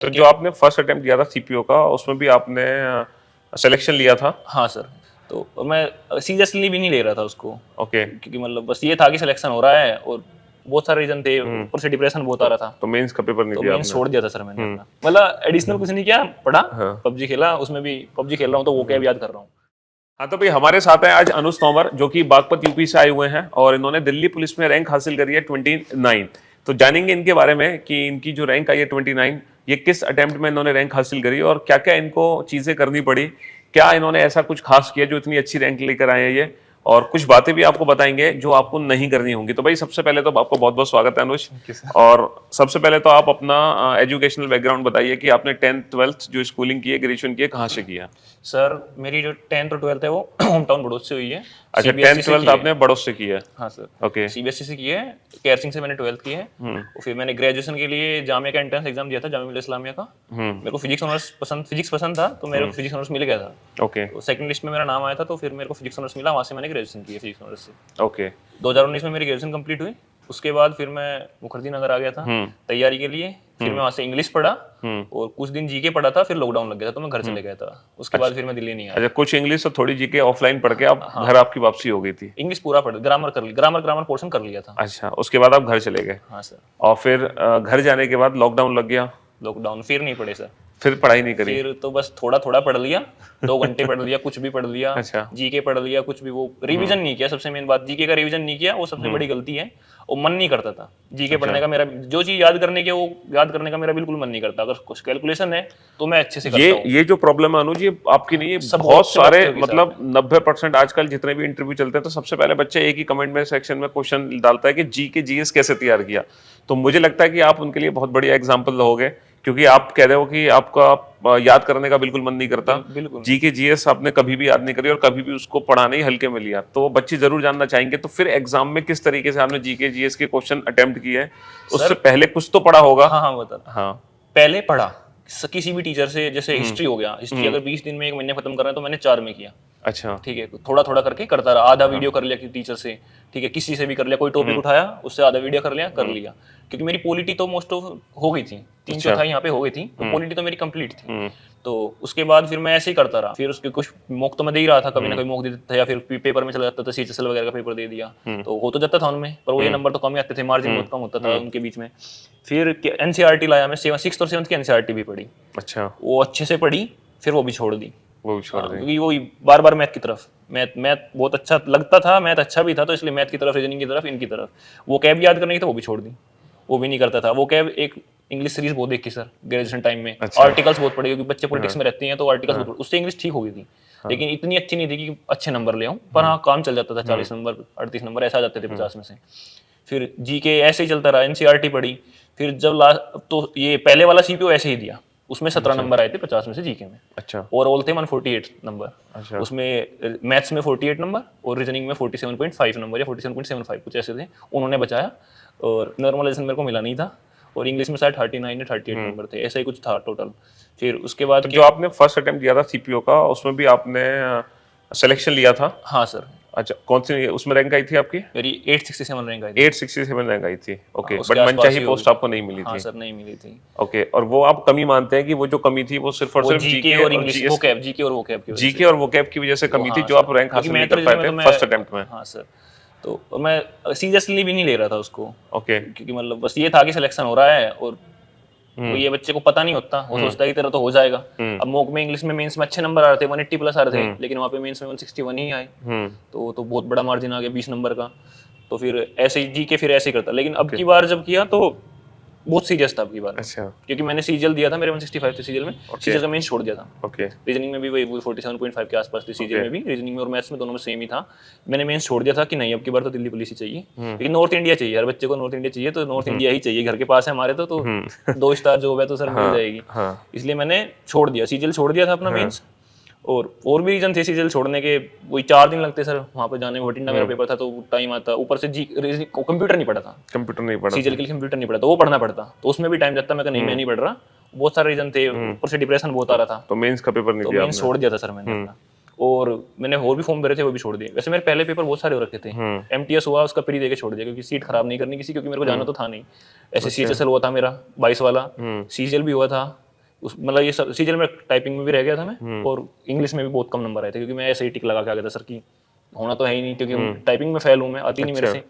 तो जो आपने फर्स्ट अटेम्प्ट दिया था सीपीओ का, उसमें भी आपने सिलेक्शन लिया था? हाँ सर, तो मैं सीरियसली भी नहीं ले रहा था उसको, ओके। क्योंकि मतलब बस ये था कि सिलेक्शन हो रहा है और बहुत सारे रीजन थे, ऊपर से डिप्रेशन बहुत आ रहा था, तो मेंस का पेपर नहीं तो दिया मेंस आपने? छोड़ दिया था सर मैंने अपना। मतलब एडिशनल कुछ नहीं किया, पढ़ा, हाँ। पबजी खेला, उसमें भी पबजी खेल रहा हूँ तो वो कैब याद कर रहा हूँ। हाँ, तो भाई हमारे साथ है आज अनुज तोमर, जो कि बागपत यूपी से आए हुए हैं और इन्होंने दिल्ली पुलिस में रैंक हासिल करी है 29। तो जानेंगे इनके बारे में कि इनकी जो रैंक आई है 29, ये किस अटेम्प्ट में इन्होंने रैंक हासिल करी और क्या क्या इनको चीजें करनी पड़ी, क्या इन्होंने ऐसा कुछ खास किया जो इतनी अच्छी रैंक लेकर आए हैं ये, और कुछ बातें भी आपको बताएंगे जो आपको नहीं करनी होंगी। तो भाई सबसे पहले तो आपको बहुत बहुत स्वागत है अनुज। और सबसे पहले तो आप अपना एजुकेशनल बैकग्राउंड बताइए कि आपने 10th-12th जो स्कूलिंग की है, ग्रेजुएशन की है, कहाँ से किया? सर मेरी जो 10th और 12th है वो होम टाउन बड़ौद से हुई है। अच्छा, सीबीएसई से 10th-12th की है। आपने बड़ौद से किया है? हाँ सर, ओके। सीबीएसई से की है। केयर सिंह से मैंने 12th की है और फिर मैंने ग्रेजुएशन के लिए जामिया का एंट्रेंस एग्जाम दिया था, जामिया मिल्लिया इस्लामिया का। मेरे को फिजिक्स पसंद था, तो मेरे को फिजिक्स ऑनर्स मिल गया था। ओके। तो सेकंड लिस्ट में मेरा नाम आया था, तो फिर मेरे को फिजिक्स ऑनर्स मिला, वहाँ से मैंने ग्रेजुएशन की है फिजिक्स ऑनर्स से। ओके। 2019 में मेरी ग्रेजुएशन कंप्लीट हुई। उसके बाद फिर मैं मुखर्जी नगर आ गया था तैयारी के लिए। फिर मैं वहाँ से इंग्लिश पढ़ा और कुछ दिन जीके पढ़ा था, फिर लॉकडाउन लग गया था तो मैं घर चले गया था। उसके बाद फिर मैं दिल्ली नहीं आया। अच्छा, कुछ इंग्लिश और थोड़ी जीके ऑफलाइन पढ़ के आप घर आपकी वापसी हो गई थी? इंग्लिश पूरा पढ़, ग्रामर कर ली, ग्रामर पोर्शन कर लिया था। अच्छा, उसके बाद आप घर चले गए? हाँ सर। और फिर घर जाने के बाद लॉकडाउन लग गया? लॉकडाउन फिर नहीं पढ़े सर। फिर पढ़ाई नहीं करी? फिर तो बस थोड़ा थोड़ा पढ़ लिया, 2 घंटे पढ़ लिया, कुछ भी पढ़ लिया। अच्छा। जीके पढ़ लिया, कुछ भी। वो रिवीजन नहीं किया, सबसे मेन बात, जीके का रिवीजन नहीं किया, वो सबसे बड़ी गलती है। और मन नहीं करता था जीके पढ़ने का मेरा, जो चीज याद करने के वो याद करने का मेरा बिल्कुल मन नहीं करता। अगर कुछ कैलकुलेशन है तो मैं अच्छे से करता हूँ। ये जो प्रॉब्लम है अनुज, ये आपकी नहीं है, सब बहुत से सारे, बच्चों के मतलब 90% आजकल जितने भी इंटरव्यू चलते हैं तो सबसे पहले बच्चे एक ही कमेंट में सेक्शन में क्वेश्चन डालता है कि जीके जीएस कैसे तैयार किया। तो मुझे लगता है कि आप उनके लिए बहुत बढ़िया एग्जाम्पल रहोगे, क्योंकि आप कह रहे हो कि आपका याद करने का बिल्कुल मन नहीं करता। बिल्कुल। जीके जीएस आपने कभी भी याद नहीं करी और कभी भी उसको पढ़ाने ही हल्के में लिया। तो बच्चे जरूर जानना चाहेंगे, तो फिर एग्जाम में किस तरीके से आपने जीके जीएस के क्वेश्चन अटेम्प्ट किए हैं? उससे पहले कुछ तो पढ़ा होगा? हाँ हाँ बता। हाँ। पहले पढ़ा किसी भी टीचर से, जैसे हिस्ट्री हो गया, हिस्ट्री अगर 20 दिन में 1 महीने खत्म कर रहे हैं तो मैंने 4 में किया। अच्छा। ठीक है, थोड़ा थोड़ा करके करता रहा। आधा वीडियो कर लिया कि टीचर से, ठीक है, किसी से भी कर लिया, कोई टॉपिक उठाया उससे आधा वीडियो कर लिया, क्योंकि मेरी पॉलिटी तो मोस्ट ऑफ हो गई थी, 3/4 यहाँ पे हो गई थी, तो पॉलिटी तो मेरी कंप्लीट थी। तो उसके बाद फिर मैं ऐसे ही करता रहा। फिर उसके कुछ मॉक तो मैं दे ही रहा था, कभी ना कभी मॉक दे देता था, या फिर पेपर में चला जाता था, सीएचएसएल वगैरह का पेपर दे दिया, तो हो तो जाता था उनमें, पर वो ये नंबर तो कम ही आते थे, मार्जिन बहुत कम होता था उनके बीच में। फिर एनसीईआरटी लाया मैं, 6th और 7th की एनसीईआरटी भी पढ़ी। अच्छा। वो अच्छे से पढ़ी, फिर वो भी छोड़ दी। वो भी छोड़ दें? क्योंकि वो बार बार मैथ की तरफ, मैथ बहुत अच्छा लगता था, मैथ अच्छा भी था, तो इसलिए मैथ की तरफ, रीजनिंग की तरफ, इनकी तरफ। वो कैब याद करने की तो वो भी छोड़ दी, वो भी नहीं करता था। वो कैब एक इंग्लिश सीरीज बहुत देखी सर ग्रेजुएशन टाइम में। आर्टिकल्स बहुत पढ़े, क्योंकि बच्चे पॉलिटिक्स में रहते हैं तो आर्टिकल्स बहुत, उससे इंग्लिश ठीक हो गई थी, लेकिन इतनी अच्छी नहीं थी कि अच्छे नंबर ले आऊँ, पर हाँ काम चल जाता था। 40 नंबर 38 नंबर ऐसा आ जाते थे 50 में से। फिर जीके ऐसे ही चलता रहा, एनसीईआरटी पढ़ी। फिर जब लास्ट, तो ये पहले वाला सीपीओ ऐसे ही दिया, उसमें 17 नंबर आए थे 50 में से जीके में। अच्छा। ओवरऑल थे 148 नंबर। अच्छा। उसमें मैथ्स में 48 नंबर और रीजनिंग में 47.5 नंबर या 47.75 कुछ ऐसे थे, उन्होंने बचाया। और नॉर्मलाइजेशन मेरे को मिला नहीं था, और इंग्लिश में शायद 39 या 38 नंबर थे, ऐसा ही कुछ था टोटल। फिर उसके बाद जो आपने फर्स्ट अटेम्प्ट दिया था सीपीओ का, उसमें भी आपने सिलेक्शन लिया था? हाँ सर। अच्छा, कौन सी उसमें रैंक आई थी आपकी? मेरी 867 रैंक आई थी। 867 रैंक आई थी। ओके, उसके बट आसपास मनचाही ही पोस्ट होगी। आपको नहीं मिली हाँ थी? सर, नहीं मिली थी। ओके, और वो आप कमी मानते हैं कि वो जो कमी थी वो सिर्फ और वो सिर्फ जीके और इंग्लिश जीएस, वोकैब, जीके और वोकैब की वजह से। जीके और वोकैब की वजह से कमी थी, हाँ जो सर, आप रैंक क्योंकि हासिल नहीं मैथ कर रीजनिंग पाए में थे तो मैं, फर्स्ट अटेम्प्ट में? हाँ सर, तो मैं सीरियसली भी नहीं ले रहा था उसको। ओके। क्योंकि मतलब बस ये था कि सिलेक्शन हो रहा है, और वो ये बच्चे को पता नहीं होता, वो सोचता है कि तेरा तो हो जाएगा। अब मॉक में इंग्लिश में मेंस में अच्छे नंबर आ रहे थे, 180 प्लस आ रहे थे, लेकिन वहाँ पे मेंस में 161 ही आए, तो बहुत बड़ा मार्जिन आ गया 20 नंबर का। तो फिर ऐसे ही जीके फिर ऐसे ही करता, लेकिन अब की बार जब किया तो बहुत सीरियस था अब की बार। अच्छा। क्योंकि मैंने सीजीएल दिया था, मेरे 165 थे सीजीएल में, सीजीएल का मेंस छोड़ दिया था। ओके। रीजनिंग में भी वही 47.5 के आसपास थी, सीजीएल में भी, रीजनिंग में और मैथ्स में दोनों में सेम ही था। मैंने मेंस छोड़ दिया था कि नहीं, अब की बार तो दिल्ली पुलिस ही चाहिए, लेकिन नॉर्थ इंडिया चाहिए, हर बच्चे को नॉर्थ इंडिया चाहिए, तो नॉर्थ इंडिया ही चाहिए, घर के पास है हमारे, तो 2 स्टार जॉब है तो सर मिल जाएगी। इसलिए मैंने छोड़ दिया, सीजीएल छोड़ दिया था अपना मेंस। और भी रीजन थे सीजीएल छोड़ने के, वही 4 दिन लगते सर वहाँ पे जाने में, बठिंडा मेरा पेपर था तो टाइम आता, ऊपर से कंप्यूटर नहीं पढ़ा था, कंप्यूटर नहीं पढ़ा सीजीएल के लिए कंप्यूटर नहीं पढ़ा था, वो पढ़ना पड़ता, तो उसमें भी टाइम जाता। मैं नहीं, मैं नहीं पढ़ रहा, बहुत सारे रीजन थे, ऊपर से डिप्रेशन बहुत आ रहा था, तो मेंस का पेपर नहीं तो दिया मेंस छोड़ दिया था सर मैंने अपना। और मैंने और भी फॉर्म भरे थे, वो भी छोड़ दिए। वैसे मेरे पहले पेपर बहुत सारे हो रखे थे, एमटीएस हुआ, उसका प्री देके छोड़ दिया, क्योंकि सीट खराब नहीं करनी किसी, क्योंकि मेरे को जाना तो था नहीं। ऐसे सीएचएसएल हुआ था मेरा 22 वाला, सीजीएल भी हुआ था, उस मतलब ये सीजन में टाइपिंग में भी रह गया था मैं, और इंग्लिश में भी बहुत कम नंबर आए थे, क्योंकि मैं ऐसे ही टिक लगा के आ गया था सर की होना तो है ही नहीं, क्योंकि टाइपिंग में फेल हूँ मैं, आती नहीं मेरे से।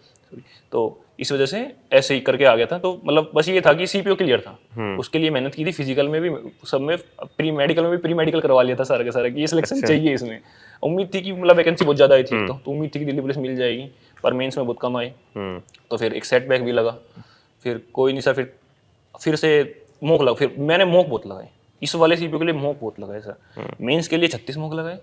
तो इस वजह से ऐसे ही करके आ गया था। तो मतलब बस ये था कि सीपीओ क्लियर था, उसके लिए मेहनत की थी, फिजिकल में भी, सब में, प्री मेडिकल में भी प्री मेडिकल करवा लिया था सारा के सारा, कि ये सिलेक्शन चाहिए इसमें। उम्मीद थी कि मतलब वैकेंसी बहुत ज़्यादा आई थी, तो उम्मीद थी कि दिल्ली पुलिस मिल जाएगी, पर मेंस में बहुत कम आई। तो फिर एक सेटबैक भी लगा, फिर कोई नहीं सर, फिर से मॉक लगा, फिर मैंने मॉक बहुत लगाए, इस वाले सीपीओ के लिए मॉक बहुत लगाए सर। मेंस के लिए 36 मॉक लगाए,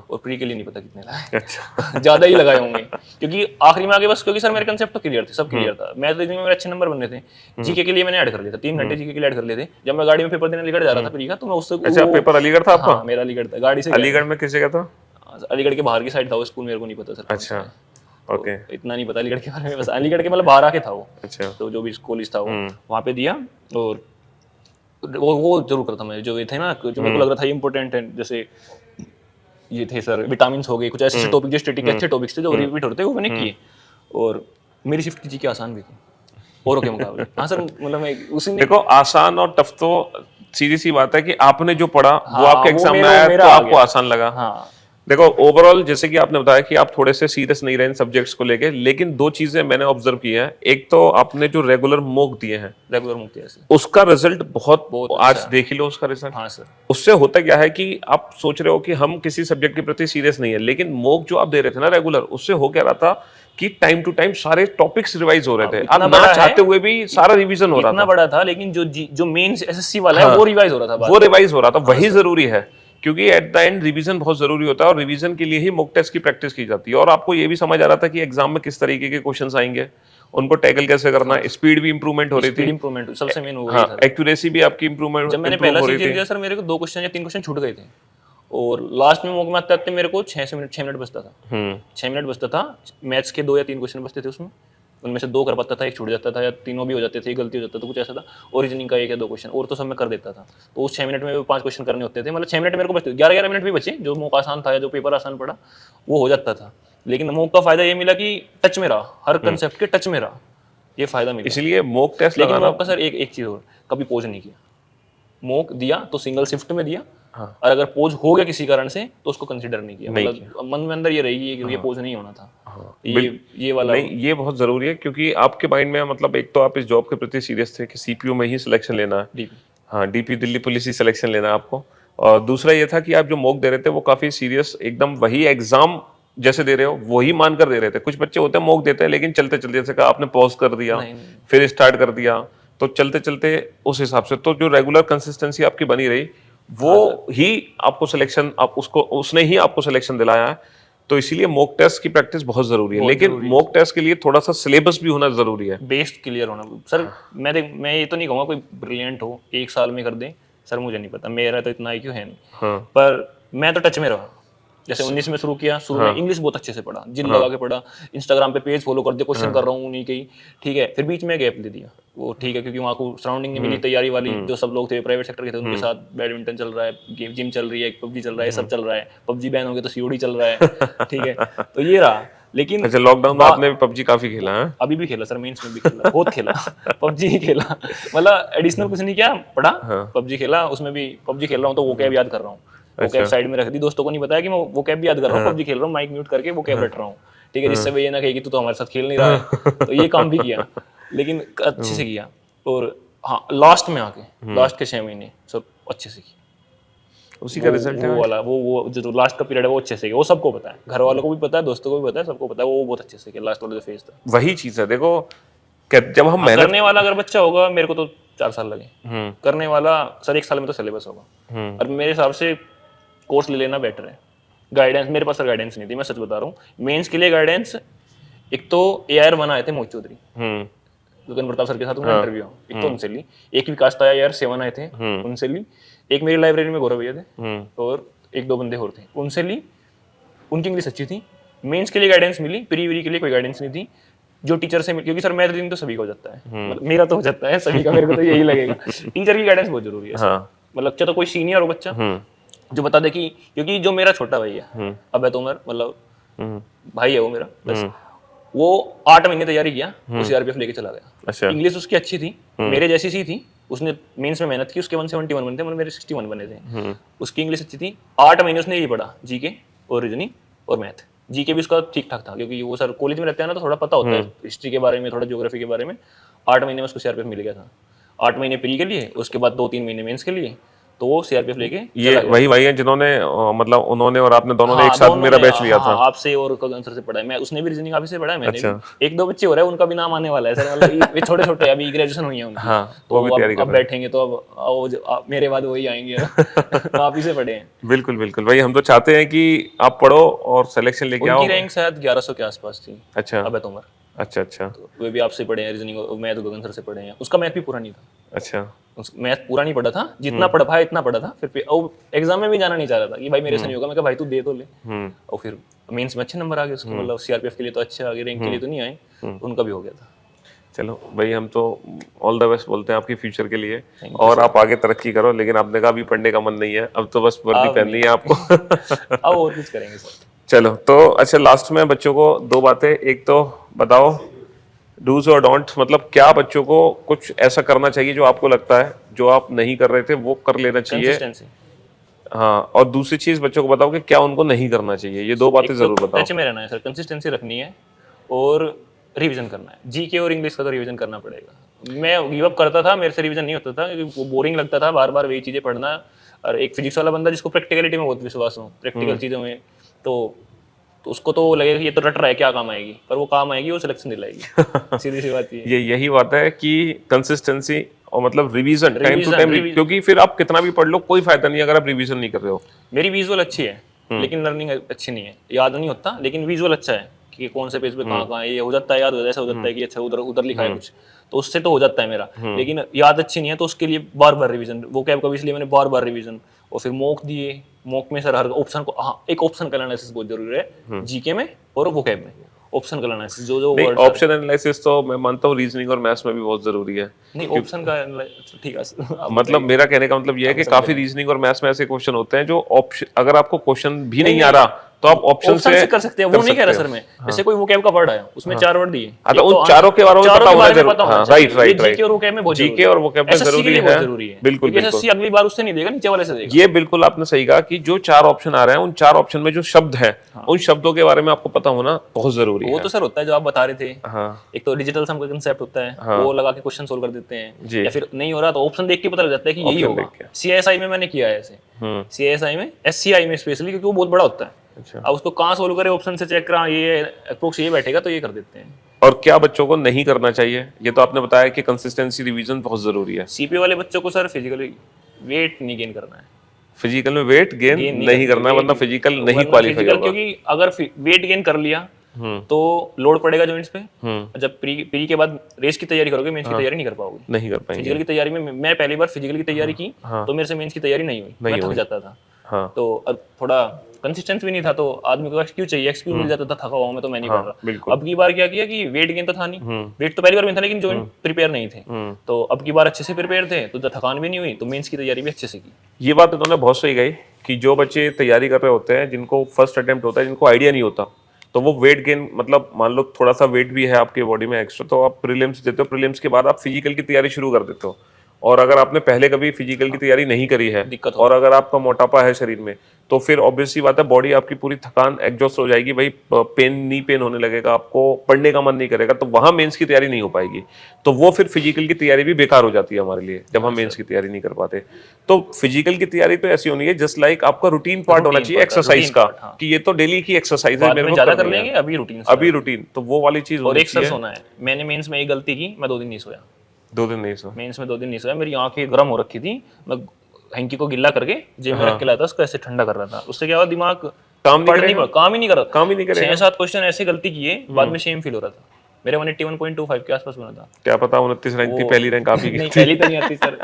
और प्री के लिए नहीं पता कितने लगाए। अच्छा। ज्यादा ही लगाए होंगे, क्योंकि आखिरी में आगे बस, क्योंकि सर मेरे कंसेप्ट तो क्लियर थे, सब क्लियर था, मैथ रीजनिंग में मेरे अच्छे नंबर बनने थे। जीके के लिए मैंने ऐड कर लिया था, 3 घंटे जीके के लिए ऐड कर लिए थे। जब मैं गाड़ी में पेपर देने अलीगढ़ जा रहा था प्री का, तो मैं उससे, अच्छा, पेपर अलीगढ़ था आपका? हाँ मेरा अलीगढ़ था, गाड़ी से अलीगढ़ में किस जगह था? अलीगढ़ के बाहर की साइड था वो स्कूल, मेरे को नहीं पता सर। अच्छा, ओके। इतना नहीं पता अलीगढ़ के बारे में, बस अलीगढ़ के मतलब बाहर आके था वो। अच्छा। तो जो भी कॉलेज था वो वहाँ पे दिया, और वो जरूर करता मैं, जो ये थे ना, जो मेरे को लग रहा था इम्पोर्टेंट है, जैसे ये थे सर विटामिन हो गए, कुछ ऐसे टॉपिक जो स्टैटिक के अच्छे टॉपिक्स थे जो रिपीट होते थे, वो मैंने किए। और मेरी शिफ्ट की जीके आसान भी थी औरों के मुकाबले। हाँ सर, मतलब मैं उसी देखो, आसान और टफ तो सीधी सी बात है कि आपने जो पढ़ा वो हाँ, आपके वो एग्जाम में मेरा आया मेरा तो आ आपको गया। आसान लगा। हाँ देखो, ओवरऑल जैसे कि आपने बताया कि आप थोड़े से सीरियस नहीं रहे इन सब्जेक्ट्स को लेके, लेकिन दो चीजें मैंने ऑब्जर्व की है। एक तो आपने जो रेगुलर मॉक दिए हैं, रेगुलर मुक्ति ऐसे उसका रिजल्ट बहुत बहुत आज अच्छा। देख ही लो उसका रिजल्ट। हाँ सर, उससे होता क्या है कि आप सोच रहे हो कि हम किसी सब्जेक्ट के प्रति सीरियस नहीं है, लेकिन मॉक जो आप दे रहे थे ना रेगुलर, उससे हो क्या रहा था कि टाइम टू टाइम सारे टॉपिक्स रिवाइज हो रहे थे, इतना आप बड़ा ना है, चाहते हुए भी सारा रिवीजन हो रहा इतना था। बड़ा था, लेकिन जो मेन एसएससी वाला है वो रिवाइज हो रहा था बाद वो में। रिवाइज हो रहा था, वही जरूरी है, क्योंकि एट द एंड रिवीजन बहुत जरूरी होता है, और रिवीजन के लिए ही मॉक टेस्ट की प्रैक्टिस की जाती है। और आपको ये भी समझ आ रहा था कि एग्जाम में किस तरीके के क्वेश्चंस आएंगे, उनको टैकल कैसे करना है, स्पीड भी इंप्रूवमेंट हो रही स्पीड थी, इंप्रूवमेंट सबसे मेन हो गई हाँ, सर। एक्यूरेसी भी आपकी इंप्रूवमेंट जब मैंने इंप्रूव पहला हो रही सीजन थी। दिया सर, मेरे को 2 क्वेश्चन या 3 क्वेश्चन छूट गए थे, और लास्ट में मॉक में आते आते मेरे को 6 मिनट बचता था। 6 मिनट बचता था, मैथ्स के 2 या 3 क्वेश्चन बचते थे उसमें, उनमें से 2 कर पाता था, एक छूट जाता था, या तीनों भी हो जाते थे, गलती हो जाता था, कुछ ऐसा था। ओरिजिनिंग का 1 या 2 क्वेश्चन और तो सब मैं कर देता था। तो उस 6 मिनट में 5 क्वेश्चन करने होते थे, मतलब 6 मिनट मेरे को बचते, 11 मिनट भी बचे, जो मॉक आसान था या जो पेपर आसान पड़ा वो हो जाता था। लेकिन मॉक का फायदा ये मिला कि टच में रहा, हर कंसेप्ट के टच में रहा, ये फायदा मिला। इसलिए मॉक टेस्ट लेकिन लगाना। मॉक का सर एक चीज़ और, कभी पोज नहीं किया। मॉक दिया तो सिंगल शिफ्ट में दिया, हाँ। और अगर पोज हो गया किसी कारण से तो उसको कंसिडर नहीं किया, नहीं मतलब मन में अंदर ये रहेगी कि ये पोज नहीं होना था। हाँ, ये वाला नहीं, ये बहुत जरूरी है, क्योंकि आपके माइंड में मतलब एक तो आप इस जॉब के प्रति सीरियस थे कि सीपीयू में ही सिलेक्शन लेना है, डीपी। हाँ, डीपी दिल्ली पुलिस ही सिलेक्शन लेना है आपको। और दूसरा ये था कि आप जो मॉक दे रहे थे वो काफी सीरियस, एकदम वही एग्जाम जैसे दे रहे हो वही मानकर दे रहे थे। कुछ बच्चे होते हैं मॉक देते हैं लेकिन चलते चलते, जैसे कहा आपने, पॉज कर दिया, नहीं। फिर स्टार्ट कर दिया, तो चलते चलते उस हिसाब से तो जो रेगुलर कंसिस्टेंसी आपकी बनी रही वो ही आपको सिलेक्शन, आप उसको, उसने ही आपको सिलेक्शन दिलाया है। तो इसीलिए मॉक टेस्ट की प्रैक्टिस बहुत जरूरी है, लेकिन मॉक टेस्ट के लिए थोड़ा सा सिलेबस भी होना जरूरी है, बेस्ड क्लियर होना सर। मैं ये तो नहीं कहूँगा कोई ब्रिलियंट हो 1 साल में कर दे सर, मुझे नहीं पता, मेरा तो इतना आईक्यू है नहीं। हाँ। पर मैं तो टच में रहा, जैसे 19 में शुरू किया, शुरू में इंग्लिश बहुत अच्छे से पढ़ा, जिन लगा के पढ़ा, इंस्टाग्राम पे पेज फॉलो कर दिया, क्वेश्चन कर रहा हूँ नहीं कहीं, ठीक है। फिर बीच में गैप दे दिया, वो ठीक है, क्योंकि वहाँ को सराउंडिंग नहीं मिली तैयारी वाली, जो सब लोग थे प्राइवेट सेक्टर के थे, उनके साथ बैडमिंटन चल रहा है, जिम चल रही है, पबजी चल रहा है, सब चल रहा है, पबजी बैन हो गया तो सीओडी चल रहा है, ठीक है। तो ये रहा, लेकिन अच्छा, लॉकडाउन में आपने भी पबजी काफी खेला है? अभी भी खेला सर, मेंस में भी खेला, बहुत खेला, पबजी ही खेला, मतलब एडिशनल कुछ नहीं किया, पढ़ा, पबजी खेला, उसमें भी पबजी खेल रहा हूँ तो वो कैब याद कर रहा हूँ, वो कैब साइड में रख दी, दोस्तों को नहीं बताया कि मैं वो कैब भी याद कर रहा हूँ, पबजी खेल रहा हूँ, माइक म्यूट करके वो कैब रट रहा हूँ, ठीक है, जिससे वे ये ना कहे कि तू तो हमारे साथ खेल नहीं रहा है। तो ये काम भी किया, लेकिन अच्छे से किया। और हाँ, लास्ट में आके लास्ट के 6 महीने सब अच्छे से किया, उसी का रिजल्ट है वो वाला, वो जो लास्ट का पीरियड है वो अच्छे से किया, वो सबको पता है, घर वालों को भी पता है, दोस्तों को भी पता है, सबको पता है, वो बहुत अच्छे से किया लास्ट वाला जो फेज था। वही चीज है। देखो, जब हम मेहनत, करने वाला अगर बच्चा होगा, मेरे को तो 4 साल लगे, करने वाला सर 1 साल में तो सिलेबस होगा, और मेरे हिसाब से कोर्स ले लेना बेटर है। गाइडेंस मेरे पास सर गाइडेंस नहीं थी, मैं सच बता रहा हूँ। मेंस के लिए गाइडेंस, एक तो AIR बना आए थे मोहित चौधरी, गगन प्रताप सर के साथ उनका इंटरव्यू, एक तो उनसे ली, एक विकास ताया यार 7 आए थे, उनसे ली, एक मेरी लाइब्रेरी में गौरव भैया थे, और 1-2 बंदे और थे, उनसे ली। उनकी इंग्लिश अच्छी थी। मेंस के लिए गाइडेंस मिली, प्री वीरी के लिए कोई गाइडेंस नहीं थी। जो टीचर से, क्योंकि सर मैथ रीजनिंग तो सभी का हो जाता है, मतलब मेरा तो हो जाता है, सभी का, मेरे को तो यही लगेगा। टीचर की गाइडेंस बहुत जरूरी है, मतलब चाहे तो कोई सीनियर हो बच्चा जो बता दे कि, क्योंकि जो मेरा छोटा भाई है अब है तो उमर, मतलब भाई है वो मेरा, बस वो 8 महीने तैयारी किया, वो CRPF लेके चला गया। अच्छा। इंग्लिश उसकी अच्छी थी, मेरे जैसी सी थी, उसने मेंस में मेहनत की, उसके 171 बने थे, मतलब मेरे 61 बने थे। उसकी इंग्लिश अच्छी थी, 8 महीने उसने यही पढ़ा, जीके और रीजनिंग और मैथ। जीके भी उसका ठीक ठाक था, क्योंकि वो सर कॉलेज में रहते हैं ना, तो थोड़ा पता होता है हिस्ट्री के बारे में, थोड़ा ज्योग्राफी के बारे में। 8 महीने में उसको सीआरपीएफ मिल गया था, 8 महीने प्री के लिए, उसके बाद 2-3 महीने मेंस के लिए, तो वो सीआरपीएफ लेके ये वही है जिन्होंने मतलब उन्होंने और आपने दोनों ने एक साथ दोनों मेरा ने, बैच लिया था। आपसे और गगन सर से पढ़ा है मैं, उसने भी रीजनिंग आप ही से पढ़ा है, मैंने अच्छा। भी। 1-2 बच्चे हो रहे हैं, उनका भी नाम आने वाला है सर, मतलब ये छोटे छोटे अभी ग्रेजुएशन हुई है उनकी। हाँ, तो वो भी तैयारी कर अब रहे हैं। बैठेंगे तो अब मेरे बाद वही आएंगे। आप ही से पढ़े हैं। बिल्कुल बिल्कुल भाई, हम तो चाहते हैं कि आप पढ़ो और सिलेक्शन लेके आओ। उनकी रैंक शायद 1100 के आसपास थी। अच्छा अबे तोमर, अच्छा अच्छा तो वे भी आपसे पढ़े हैं रीजनिंग, मैथ गगन सर से पढ़े हैं। उसका मैथ भी पूरा नहीं था, अच्छा। मैथ पूरा नहीं पढ़ा था, जितना पढ़ पाया इतना पढ़ा था। फिर एग्जाम में भी जाना नहीं चाह रहा था कि भाई मेरे से नहीं होगा। मैं कहा भाई तू दे तो ले। और फिर मेंस में अच्छे नंबर आ गए उसके, मतलब सीआरपीएफ के लिए तो अच्छे आ गए, रैंक के लिए तो नहीं आए, उनका भी हो गया था। चलो भाई, हम तो ऑल द बेस्ट बोलते हैं आपकी फ्यूचर के लिए, और आप आगे तरक्की करो। लेकिन आपने कहा अभी पढ़ने का मन नहीं है, अब तो बस वर्दी पहननी है आपको। अब और कुछ करेंगे सर। चलो तो अच्छा, लास्ट में बच्चों को 2 बातें, एक तो बताओ डूज और डोंट, मतलब क्या बच्चों को कुछ ऐसा करना चाहिए जो आपको लगता है जो आप नहीं कर रहे थे वो कर लेना चाहिए। कंसिस्टेंसी, हाँ, और दूसरी चीज बच्चों को बताओ कि क्या उनको नहीं करना चाहिए। ये 2 बातें जरूर बताओ। टच में रहना है सर, कंसिस्टेंसी रखनी है और रिवीजन करना है। जीके और इंग्लिश का तो रिवीजन करना पड़ेगा। मैं गिव अप करता था, मेरे से रिवीजन नहीं होता था क्योंकि वो बोरिंग लगता था, बार बार वही चीजें पढ़ना। और एक फिजिक्स वाला बंदा जिसको प्रैक्टिकलिटी में बहुत विश्वास हो, प्रैक्टिकल चीजों में, तो उसको तो लगेगा कि ये तो रट रहा है, क्या काम आएगी, पर वो काम आएगी, वो सिलेक्शन दिलाएगी। सीधी सी बात ये। यही बात है कि कंसिस्टेंसी और मतलब revision time to time, revision. क्योंकि फिर आप कितना भी पढ़ लो कोई फायदा नहीं अगर आप रिवीजन नहीं कर रहे हो। मेरी विजुअल अच्छी है, लेकिन लर्निंग अच्छी नहीं है, याद नहीं होता, लेकिन विजुअल अच्छा है कि कौन से पेज पे कहाँ ये हो जाता है, याद हो जाता है, ऐसा हो जाता है कि अच्छा उधर उधर लिखा है कुछ, तो उससे तो हो जाता है मेरा। लेकिन याद अच्छी नहीं है, तो उसके लिए बार बार रिवीजन, वो कैब का इसलिए मैंने बार बार रिवीजन। और फिर मॉक दिए, मॉक में सर हर ऑप्शन को, हाँ एक ऑप्शन का एनालिसिस बहुत जरूरी है जीके में और वो कैब में। ऑप्शन का एनालिसिस, जो नहीं, वर्ड ऑप्शन एनालिसिस तो मैं मानता हूँ रीजनिंग और मैथ्स में भी बहुत जरूरी है। नहीं, ऑप्शन का ठीक है। मतलब मेरा कहने का मतलब ये है कि काफी रीजनिंग और मैथ्स में ऐसे क्वेश्चन होते हैं जो ऑप्शन, अगर आपको क्वेश्चन भी नहीं आ रहा तो आप ऑप्शन से कर सकते हैं, वो नहीं कह रहा सर मैं। जैसे कोई वोकैब का वर्ड आया, उसमें 4 वर्ड दिए, हाँ, तो उन चारों के बारे में पता होना जरूरी है। राइट राइट राइट, जीके और वोकैब में बहुत जीके और वोकैब में जरूरी है, बिल्कुल बिल्कुल। एसएससी अगली बार उससे नहीं देगा, नीचे वाले से देगा। ये बिल्कुल आपने सही कहा कि जो 4 ऑप्शन आ रहे हैं उन 4 ऑप्शन में जो शब्द हैं उन शब्दों के बारे में आपको पता होना बहुत जरूरी है। वो तो सर होता है जो आप बता रहे थे। हाँ, एक तो डिजिटल सम का कांसेप्ट होता है, वो लगा के क्वेश्चन सोल्व कर देते हैं, या फिर नहीं हो रहा तो ऑप्शन देख के पता लग जाता है कि यही होगा। सीएसआई में मैंने किया है ऐसे, सीएसआई में, एससीआई में स्पेशली, क्योंकि वो बहुत बड़ा होता है। अच्छा। अब उसको कहाँ सोल्व करे, ऑप्शन से चेक करा, ये अप्रोक्स ये बैठेगा तो ये कर देते हैं। और क्या बच्चों को नहीं करना चाहिए, ये तो आपने बताया कि कंसिस्टेंसी रिवीजन बहुत जरूरी है। सीपी वाले बच्चों को सर फिजिकली वेट नहीं गेन करना है, फिजिकल में वेट गेन नहीं करना है, वरना फिजिकल नहीं क्वालिफाई होगा। क्योंकि अगर वेट गेन कर लिया तो लोड पड़ेगा जॉइंट्स पे। जब प्री के बाद रेस की तैयारी करोगे, मेंस की तैयारी नहीं कर पाओगे। नहीं कर पाएंगे। फिजिकल की तैयारी में मैं पहली बार फिजिकल की तैयारी की तो मेरे से मेंस की तैयारी नहीं हुई, मैं थक जाता था। हाँ। तो अब थोड़ा कंसिस्टेंस भी नहीं था, तो आदमी को एक्सक्यूज चाहिए, एक्सक्यूज मिल जाता था, थका हुआ मैं तो मैं नहीं पढ़ रहा। अब की बार क्या किया कि वेट गेन तो था नहीं, वेट तो पहली बार में था, लेकिन जॉइंट प्रिपेयर नहीं थे, तो अब की बार अच्छे से प्रिपेयर थे, तो थकान भी नहीं हुई, तो मेंस की तैयारी भी अच्छे से की। ये बात उन्होंने बहुत सही कही कि जो बच्चे तैयारी कर रहे होते हैं, जिनको फर्स्ट अटेम्प्ट होता है, जिनको आइडिया नहीं होता, तो वो वेट गेन, मतलब मान लो थोड़ा सा वेट भी है आपके बॉडी में एक्स्ट्रा, तो आप प्रीलिम्स देते हो, प्रीलिम्स के बाद आप फिजिकल की तैयारी शुरू कर देते हो। और अगर आपने पहले कभी फिजिकल की तैयारी नहीं करी है और अगर आपका मोटापा है शरीर में, तो फिर ऑब्वियसली बात है बॉडी आपकी पूरी थकान एग्जॉस्ट हो जाएगी भाई, पेन नी पेन होने लगेगा, आपको पढ़ने का मन नहीं करेगा, तो वहां मेंस की तैयारी नहीं हो पाएगी। तो वो फिर फिजिकल की तैयारी भी बेकार हो जाती है हमारे लिए जब हम मेंस की तैयारी नहीं कर पाते। तो फिजिकल की तैयारी तो ऐसी होनी है जस्ट लाइक आपका रूटीन पार्ट होना चाहिए एक्सरसाइज का, कि ये तो डेली की एक्सरसाइज है, मेरे को ज्यादा कर लेंगे, अभी रूटीन, तो वो वाली चीज और एक सर सोना है। मैंने मेंस में एक गलती की, मैं 2 दिन नहीं सोया। 2 दिन नहीं सोया मेंस में 2 दिन नहीं सोया, मेरी आंखें गर्म हो रखी थी, मैं हैंकी को गिल्ला करके जेब में रख के लाया था, उसको ऐसे ठंडा कर रहा था। उससे क्या हुआ, दिमाग काम ही नहीं करा। 6-7 क्वेश्चन ऐसे गलती किए, बाद में शेम फील हो रहा था। मेरे 181.25 के आसपास बना था। क्या पता 29 रैंक थी, पहली रैंक आप ही की। नहीं, पहली तो नहीं आती सर,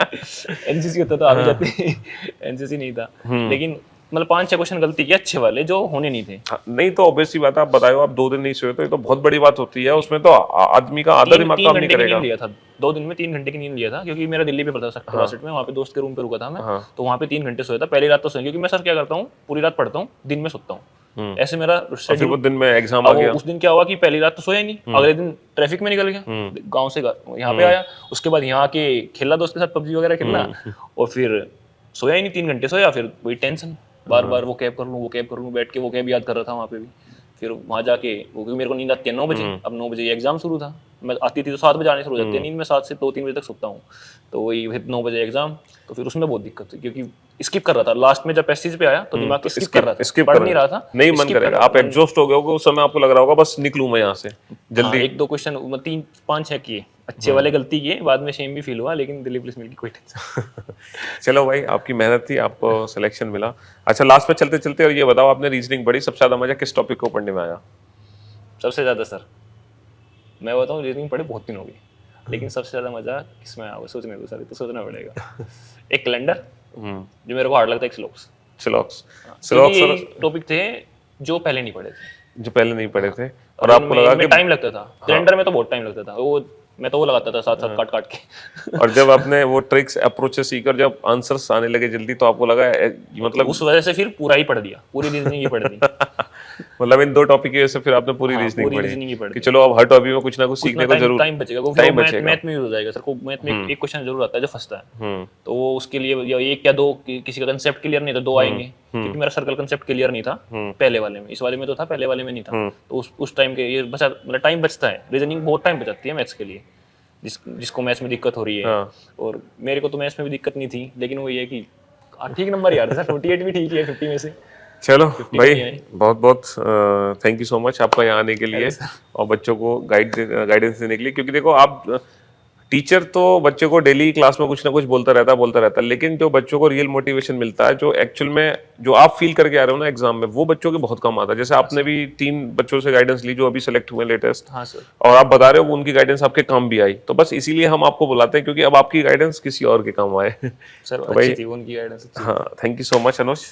एनसीसी होता तो आ भी जाती, एनसीसी नहीं था। लेकिन मतलब 5-6 क्वेश्चन गलती किए अच्छे वाले, जो होने नहीं थे। नहीं तो ऑब्वियसली बात है, आप बताओ आप 2 दिन नहीं सोए तो ये तो बहुत बड़ी बात होती है, उसमें तो आदमी का आधा दिमाग काम नहीं करेगा। लिया था 2 दिन में, 3 घंटे की नींद लिया था, क्योंकि मेरा दिल्ली पे पड़ता था सेक्टर 62 में, वहाँ पे दोस्त के रूम पे रुका था मैं, तो वहाँ पे 3 घंटे सोया था। पहली रात तो सोया, क्योंकि मैं सर क्या करता हूँ, पूरी रात पढ़ता हूँ, दिन में सोता हूँ, ऐसे मेरा फिर schedule- वो दिन में एग्जाम आ अब वो गया। उस दिन क्या हुआ कि पहली रात तो सोया ही नहीं, अगले दिन ट्रैफिक में निकल गया, गांव से यहाँ पे आया, उसके बाद यहाँ आके खेला दोस्त के साथ पबजी वगैरह खेलना, और फिर सोया ही नहीं, 3 घंटे सोया, फिर वही टेंशन, बार बार वो कैब कर लूँ, वो कैब कर लूँ, बैठ के वो कैब याद कर रहा था वहाँ पे भी। फिर वहाँ जाके वो, क्योंकि मेरे को नींद आती है 9 बजे, अब 9 बजे एग्जाम शुरू था, मैं आती थी तो 7 बजे आने शुरू हो जाती है नींद में, 7 से 2-3 बजे तक सोता हूँ, तो वही फिर 9 बजे एग्जाम, तो फिर उसमें बहुत दिक्कत थी, क्योंकि स्किप कर रहा था लास्ट में, जब पैसेज पे आया तो दिमाग स्किप कर रहा था, स्किप पढ़ कर नहीं रहा था, नहीं मन skip कर करेगा, रहा आप था। एग्जॉस्ट हो गए होगे उस समय, आपको लग रहा होगा बस निकलूं मैं यहाँ से हाँ, जल्दी। 1-2 क्वेश्चन 3-5 किए, अच्छे वाले गलती किए, बाद में शेम भी फील हुआ, लेकिन दिल्ली पुलिस मिल गई, कोई टेंशन। चलो भाई, आपकी मेहनत थी, आपको सिलेक्शन मिला। अच्छा, लास्ट में चलते चलते और ये बताओ, आपने रीजनिंग पढ़ी, सबसे ज्यादा मजा किस टॉपिक को पढ़ने में आया? सबसे ज्यादा सर, मैं बताऊँ, रीजनिंग पढ़े बहुत दिन हो गए, लेकिन सबसे ज्यादा मजा किसमें आया, सोचने दो सर, तो सोचना पड़ेगा। एक कैलेंडर, जो मेरे को हार्ड लगता है, एक स्लोक्स। सिलॉक्स क्योंकि सर, ये टॉपिक थे जो पहले नहीं पढ़े थे, जो पहले नहीं पढ़े थे, और आपको लगा कि टाइम लगता था, कैलेंडर में तो बहुत टाइम लगता था, वो मैं तो वो लगाता था साथ साथ काट काट के। और जब आपने वो ट्रिक्स अप्रोचेस सीकर जब आंसर्स आने लगे जल्दी, तो आपको लगा मतलब उस वजह से फिर पूरा ही पढ़ दिया, पूरी रीजनिंग ही पढ़ दी। मतलब इन 2 टॉपिक की वजह से फिर आपने पूरी हाँ, रीजनिंग पूरी पढ़ी रीजनिंग ही पढ़ कि दी। चलो अब हर टॉपिक में कुछ ना कुछ सीखने को जरूर टाइम बचेगा, क्योंकि टाइम वो बचेगा। मैथ में यूज हो जाएगा सर को, मैथ में एक क्वेश्चन जरूर आता है जो फंसता है, हम्म तो वो उसके लिए या 1 या 2 किसी का कंसेप्ट क्लियर नहीं था, 2 आएंगे, क्योंकि मेरा सर्कल कंसेप्ट क्लियर नहीं था पहले वाले में, इस वाले में तो था, पहले वाले में नहीं था, तो उस टाइम के ये बचा, मतलब टाइम बचता है, रीजनिंग बहुत टाइम बचाती है मैथ्स के लिए, जिसको मैथ्स में दिक्कत हो रही है। हाँ। और मेरे को तो मैथ्स में भी दिक्कत नहीं थी, लेकिन वो ये है कि ठीक नंबर यार सर, 48 भी ठीक है 50 में से। चलो भाई, नहीं है। बहुत बहुत थैंक यू सो मच आपका यहाँ आने के लिए और बच्चों को गाइडेंस देने के लिए, क्योंकि देखो आप टीचर तो बच्चों को डेली क्लास में कुछ ना कुछ बोलता रहता है, लेकिन जो बच्चों को रियल मोटिवेशन मिलता है, जो एक्चुअल में जो आप फील करके आ रहे हो ना एग्जाम में, वो बच्चों के बहुत कम आता है। जैसे आपने भी 3 बच्चों से गाइडेंस ली जो अभी सेलेक्ट हुए लेटेस्ट, हाँ सर, और आप बता रहे हो वो उनकी गाइडेंस आपके काम भी आई, तो बस इसीलिए हम आपको बुलाते हैं, क्योंकि अब आपकी गाइडेंस किसी और के काम आए। सर तो भाई, अच्छी थी उनकी गाइडेंस। हाँ, thank you so much Anuj.